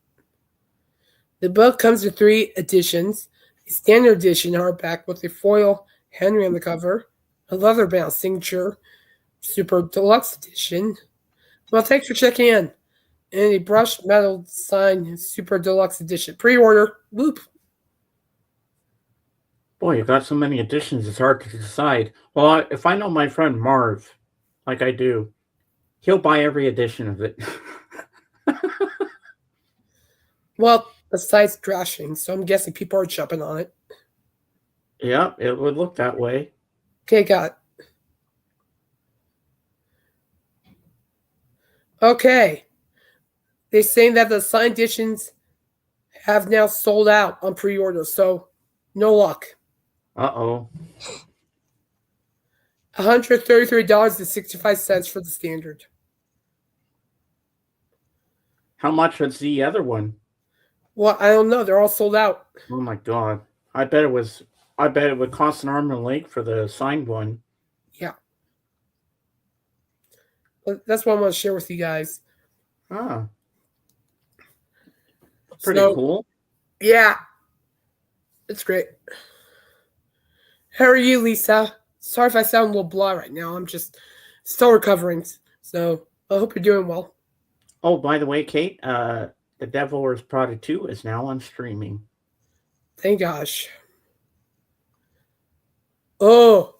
The book comes in 3 editions: a standard edition hardback with a foil Henry on the cover, a leather-bound signature super deluxe edition. Well, thanks for checking in. And a brushed metal signed super deluxe edition. Pre-order. Whoop. Boy, you got so many editions, it's hard to decide. Well, if I know my friend Marv, like I do, he'll buy every edition of it. Well, the site's crashing, so I'm guessing people are jumping on it. Yeah, it would look that way. Okay, got it. Okay. They're saying that the signed editions have now sold out on pre-order, so no luck. Uh-oh. $133.65 for the standard. How much was the other one? Well, I don't know. They're all sold out. Oh my god. I bet it would cost an arm and a leg for the signed one. Yeah. But that's what I want to share with you guys. Ah. Pretty cool. Yeah. It's great. How are you, Lisa? Sorry if I sound a little blah right now. I'm just still recovering. So I hope you're doing well. Oh, by the way, Kate, The Devil Wears Prada 2 is now on streaming. Thank gosh. Oh.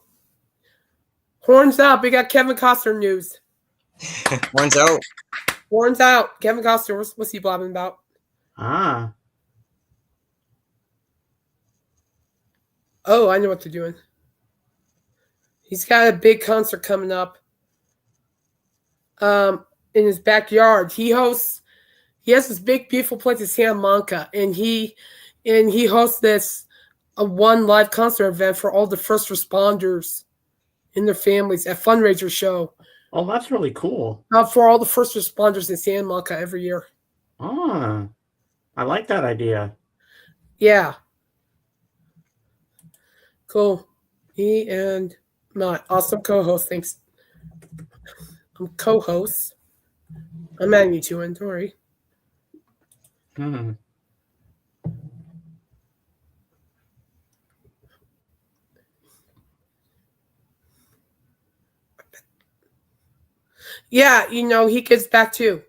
Horns up. We got Kevin Costner news. Horns out. Horns out. Kevin Costner, what's he blabbing about? Ah. Oh, I know what they're doing. He's got a big concert coming up in his backyard. He has this big, beautiful place in Santa Monica, and he hosts a one live concert event for all the first responders and their families, a fundraiser show. Oh, that's really cool. For all the first responders in Santa Monica every year. Ah. I like that idea. Yeah. Cool. Me and my awesome co-host. Thanks. I'm co-host. I'm adding you two in. Don't worry. Hmm. Yeah, he gives back too.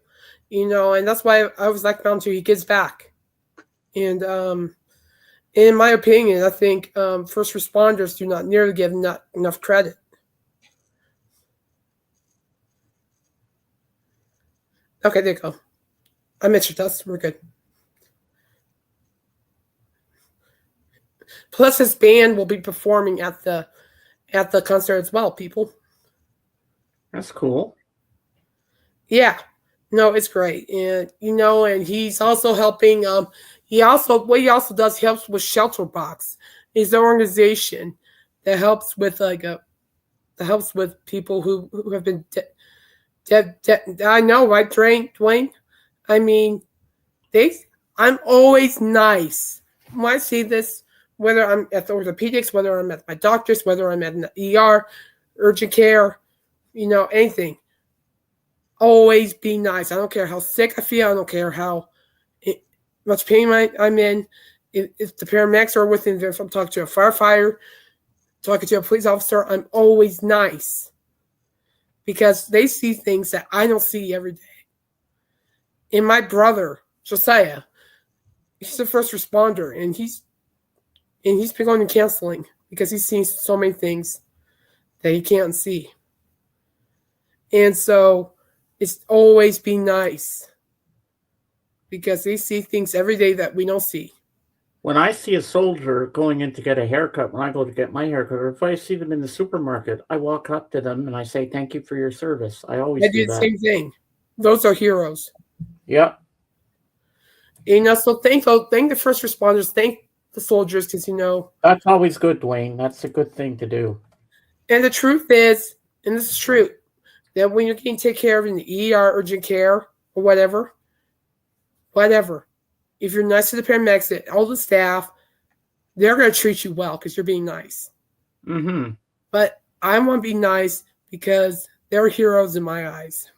And that's why I was like Mountain too. He gives back. And in my opinion, I think first responders do not nearly give enough credit. Okay, there you go. I mentioned us. We're good. Plus, his band will be performing at the concert as well, people. That's cool. Yeah. No, it's great. And and he's also helping what he also does, he helps with Shelter Box. It's an organization that helps with people who have been dead. I know, right, Dwayne? I mean, I'm always nice. When I see this, whether I'm at the orthopedics, whether I'm at my doctor's, whether I'm at an ER, urgent care, anything. Always be nice. I don't care how sick I feel. I don't care how much pain I'm in. If the paramedics are with me, if I'm talking to a firefighter, talking to a police officer, I'm always nice because they see things that I don't see every day. And my brother, Josiah, he's a first responder, and he's been going to counseling because he's seen so many things that he can't see. And so it's always be nice because they see things every day that we don't see. When I see a soldier going in to get a haircut, when I go to get my haircut, or if I see them in the supermarket, I walk up to them and I say, "Thank you for your service." I always do the that. same thing. Those are heroes. Yep. So thank the first responders, thank the soldiers, because that's always good, Dwayne. That's a good thing to do. And the truth is, and this is true, that when you're getting taken care of in the ER, urgent care, or whatever, if you're nice to the paramedics, all the staff, they're going to treat you well because you're being nice. Mm-hmm. But I want to be nice because they're heroes in my eyes.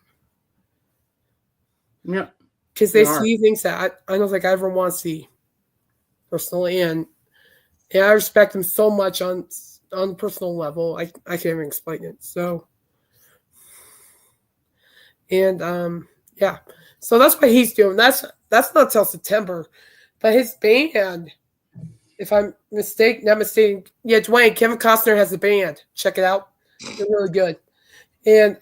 Yeah. Because they see things that I don't think I ever want to see personally. And I respect them so much on the personal level. I can't even explain it. So, and yeah. So that's what he's doing. That's not till September. But his band, if I'm not mistaken, yeah, Dwayne, Kevin Costner has a band. Check it out. They're really good. And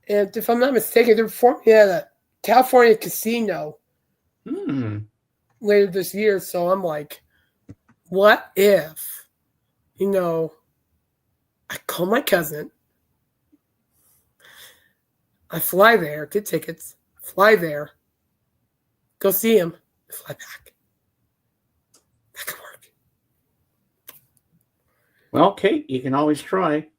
if I'm not mistaken, they're performing at a California casino later this year. So I'm like, what if, I call my cousin, I fly there, get tickets, fly there, go see him, fly back. That could work. Well, Kate, you can always try.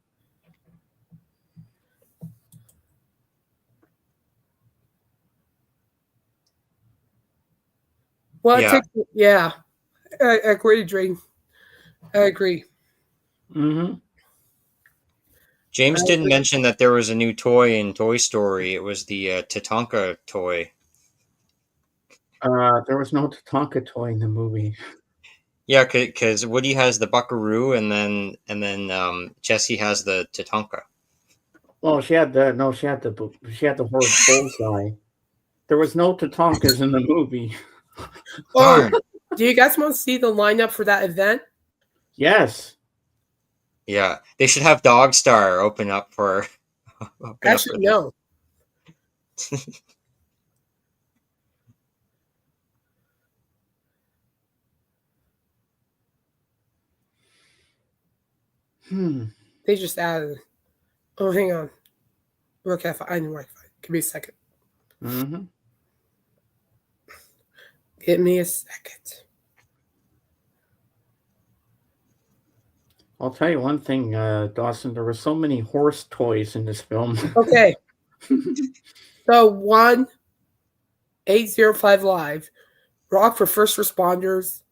Well, yeah. I agree, Dream. I agree. Mm-hmm. James didn't mention that there was a new toy in Toy Story. It was the Tatanka toy. There was no Tatanka toy in the movie. Yeah, because Woody has the Buckaroo, and then Jessie has the Tatanka. Well, she had the horse bullseye. There was no Tatankas in the movie. Oh, do you guys want to see the lineup for that event? Yes. Yeah, they should have Dogstar open up for. Actually, no. They just added. Oh, hang on. Okay, I know Wi-Fi. Give me a second. Mm-hmm. Give me a second. I'll tell you one thing, Dawson. There were so many horse toys in this film. Okay. So 1805 Live, Rock for First Responders,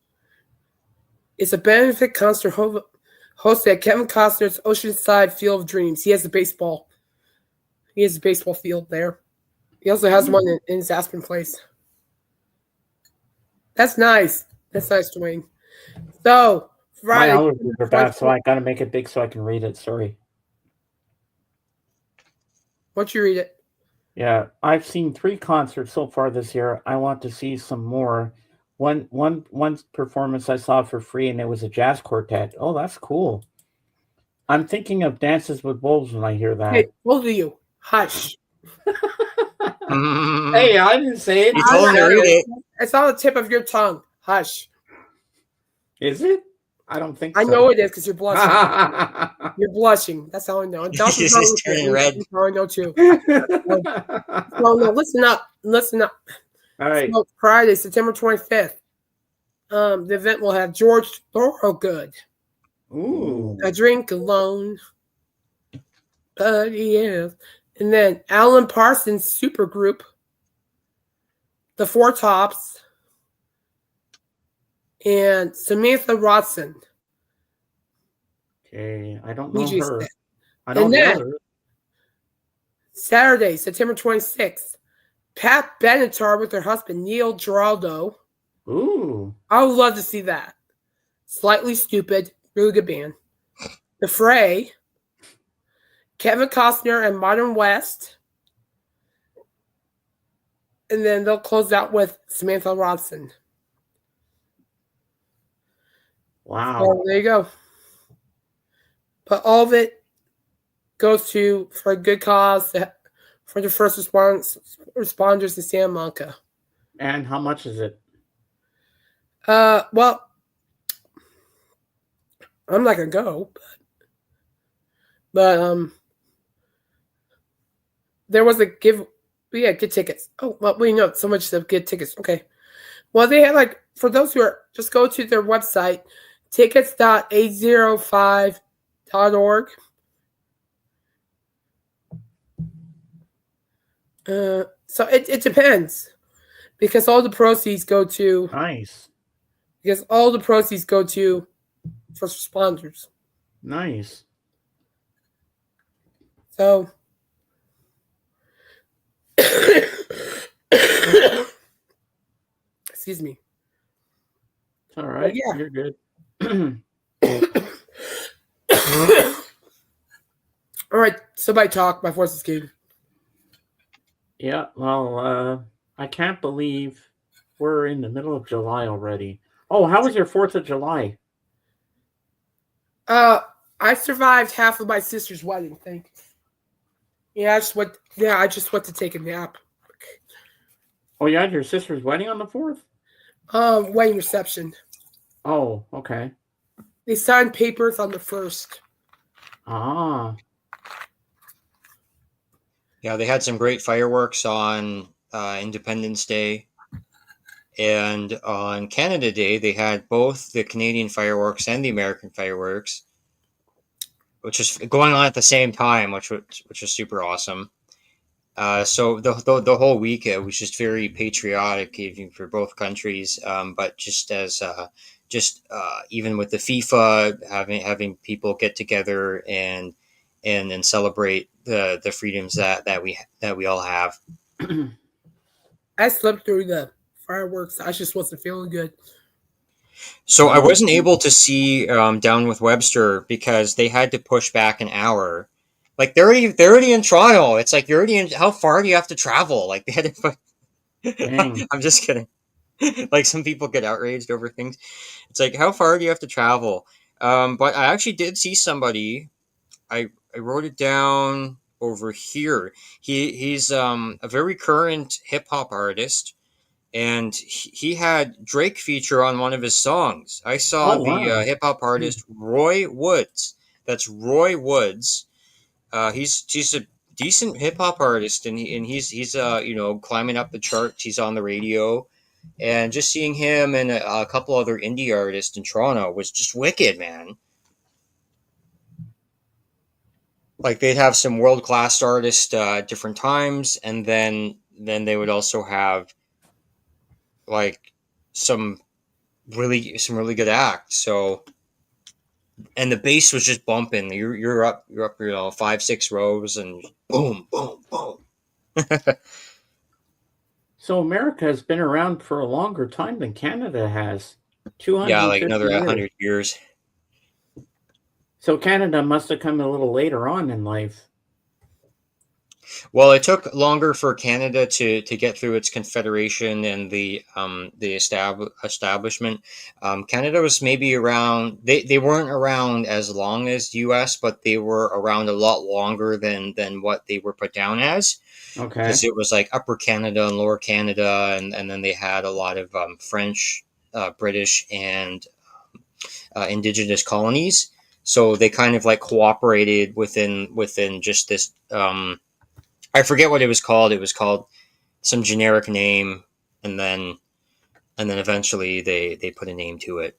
is a benefit concert hosted at Kevin Costner's Oceanside Field of Dreams. He has a baseball field there. He also has one in his Aspen Place. That's nice. That's nice, Dwayne. So Friday. My allergies are bad, so I gotta make it big so I can read it. Sorry. Why don't you read it? Yeah, I've seen 3 concerts so far this year. I want to see some more. One performance I saw for free, and it was a jazz quartet. Oh, that's cool. I'm thinking of Dances with Wolves when I hear that. Hey, both of you, hush. Hey, I didn't say it. You told me to read it. It's on the tip of your tongue. Hush. Is it? I don't think so. I know it is because you're blushing. You're blushing. That's how I know. This is turning red. That's how I know too. No, listen up. All right. So Friday, September 25th. The event will have George Thorogood. Ooh. A Drink Alone. Yeah. And then Alan Parsons Supergroup. The Four Tops. And Samantha Rodson. Okay, I don't know her. I don't know her. Saturday, September 26th, Pat Benatar with her husband Neil Giraldo. Ooh. I would love to see that. Slightly Stupid, really good band. The Fray, Kevin Costner and Modern West. And then they'll close out with Samantha Ronson. Wow. So there you go. But all of it goes to for a good cause for the first responders in Santa Monica. And how much is it? Well, I'm not gonna go, but there was a give. Yeah, get tickets. Oh, well, we know so much to get tickets. Okay. Well, they had for those who are just go to their website, tickets.805.org. So it depends because all the proceeds go to Nice. Because all the proceeds go to first responders. Nice. So excuse me. It's all right. Yeah. You're good. All right, somebody talk. My voice is getting. Yeah, well, I can't believe we're in the middle of July already. Oh, how was your 4th of July? I survived half of my sister's wedding. Thank you. Yeah, I just went to take a nap. Oh, you had your sister's wedding on the 4th? Wedding reception. Oh, okay. They signed papers on the 1st. Ah. Yeah, they had some great fireworks on Independence Day. And on Canada Day, they had both the Canadian fireworks and the American fireworks, which is going on at the same time, which was super awesome. So the whole week it was just very patriotic, even for both countries. But just as even with the FIFA having people get together and celebrate the freedoms that we all have. I slept through the fireworks. I just wasn't feeling good. So I wasn't able to see Down with Webster because they had to push back an hour. Like they're already in Toronto. It's like you're already in. How far do you have to travel? Like they had to. I'm just kidding. Like some people get outraged over things. It's like how far do you have to travel? But I actually did see somebody. I wrote it down over here. He's a very current hip hop artist, and he had Drake feature on one of his songs. I saw Oh, wow. the hip hop artist Roy Woods. That's Roy Woods. He's a decent hip hop artist, and he's climbing up the charts. He's on the radio, and just seeing him and a couple other indie artists in Toronto was just wicked, man. Like they'd have some world class artists at different times, and then they would also have like some really good acts. So, and the bass was just bumping. You're up 5-6 rows and boom boom boom. So America has been around for a longer time than Canada has. Yeah, like 250 another years. 100 years. So Canada must have come a little later on in life. Well, it took longer for Canada to get through its confederation and the establishment. Canada was maybe around. They weren't around as long as U.S., but they were around a lot longer than what they were put down as. Okay. Because it was like Upper Canada and Lower Canada, and then they had a lot of French, British, and Indigenous colonies. So they kind of like cooperated within just this. I forget what it was called. It was called some generic name, and then eventually they put a name to it.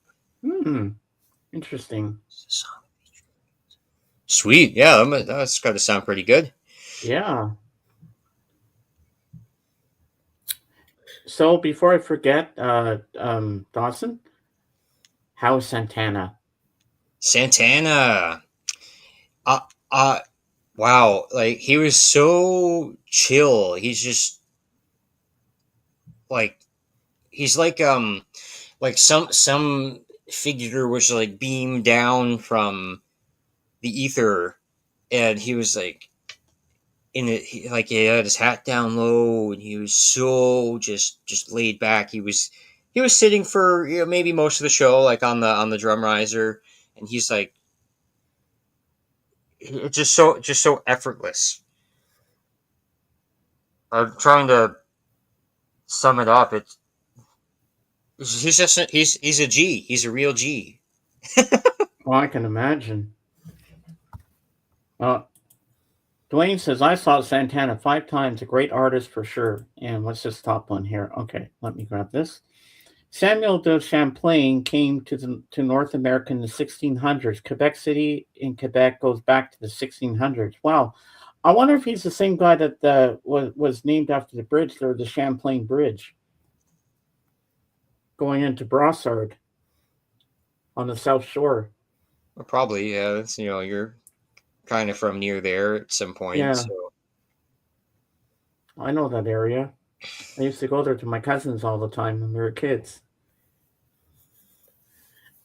Interesting. Sweet, yeah, that's got to sound pretty good. Yeah. So before I forget, Dawson, how's Santana? Santana, wow, like he was so chill. He's just like he's like some figure was like beamed down from the ether, and he was like in it. Like he had his hat down low, and he was so just laid back. He was sitting for maybe most of the show, like on the drum riser, and he's like it's just so effortless. I'm trying to sum it up. He's a G. He's a real G. Well, I can imagine. Dwayne says, I saw Santana 5 times, a great artist for sure. And what's this top one here? Okay, let me grab this. Samuel de Champlain came to North America in the 1600s. Quebec City in Quebec goes back to the 1600s. Wow. I wonder if he's the same guy that was named after the bridge there, the Champlain Bridge, going into Brossard on the South Shore. Well, probably, yeah. That's, you're kind of from near there at some point. Yeah. So. I know that area. I used to go there to my cousins all the time when we were kids.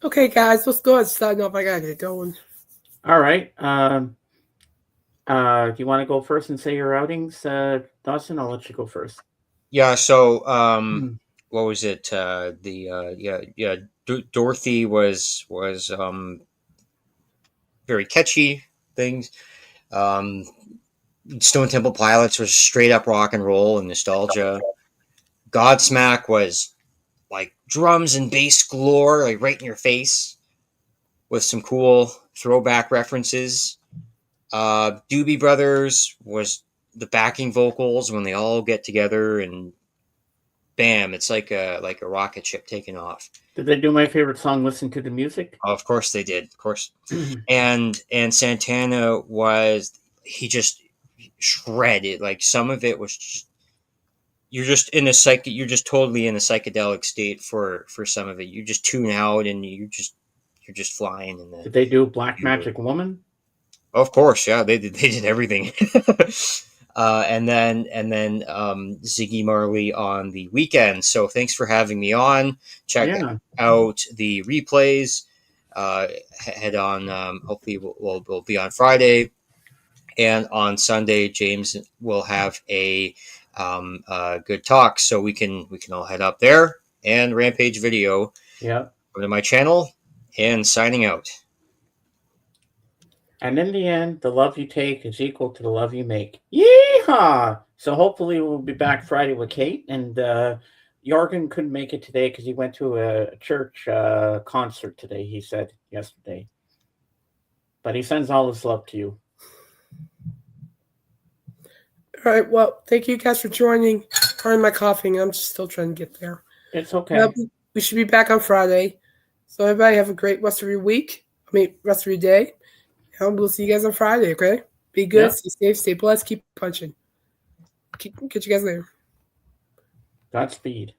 Okay, guys, let's go ahead and sign off. I gotta get going. All right. Do you want to go first and say your outings, Dawson? I'll let you go first. Yeah. So, what was it? Dorothy was very catchy things. Stone Temple Pilots was straight up rock and roll and nostalgia. Godsmack was like drums and bass galore, like right in your face, with some cool throwback references. Doobie Brothers was the backing vocals when they all get together and bam, it's like a rocket ship taking off. Did they do my favorite song, Listen to the Music? Oh, of course they did, of course. and Santana he just shredded. Like some of it was just you're just totally in a psychedelic state for some of it. You just tune out and you're just flying in the. Did they do Black Magic Woman? Of course, yeah, they did everything. and then Ziggy Marley on the weekend. So thanks for having me on. Check out the replays. Head on. Hopefully we'll be on Friday, and on Sunday James will have a good talk. So we can all head up there and Rampage video. Yeah. Go to my channel and signing out. And in the end, the love you take is equal to the love you make. Yeehaw! So hopefully we'll be back Friday with Kate. And Jorgen couldn't make it today because he went to a church concert today, he said yesterday. But he sends all his love to you. All right. Well, thank you guys for joining. Pardon my coughing. I'm just still trying to get there. It's okay. We should be back on Friday. So everybody have a great rest of your week. Rest of your day. And we'll see you guys on Friday, okay? Be good, Stay safe, stay blessed, keep punching. Catch you guys later. Godspeed.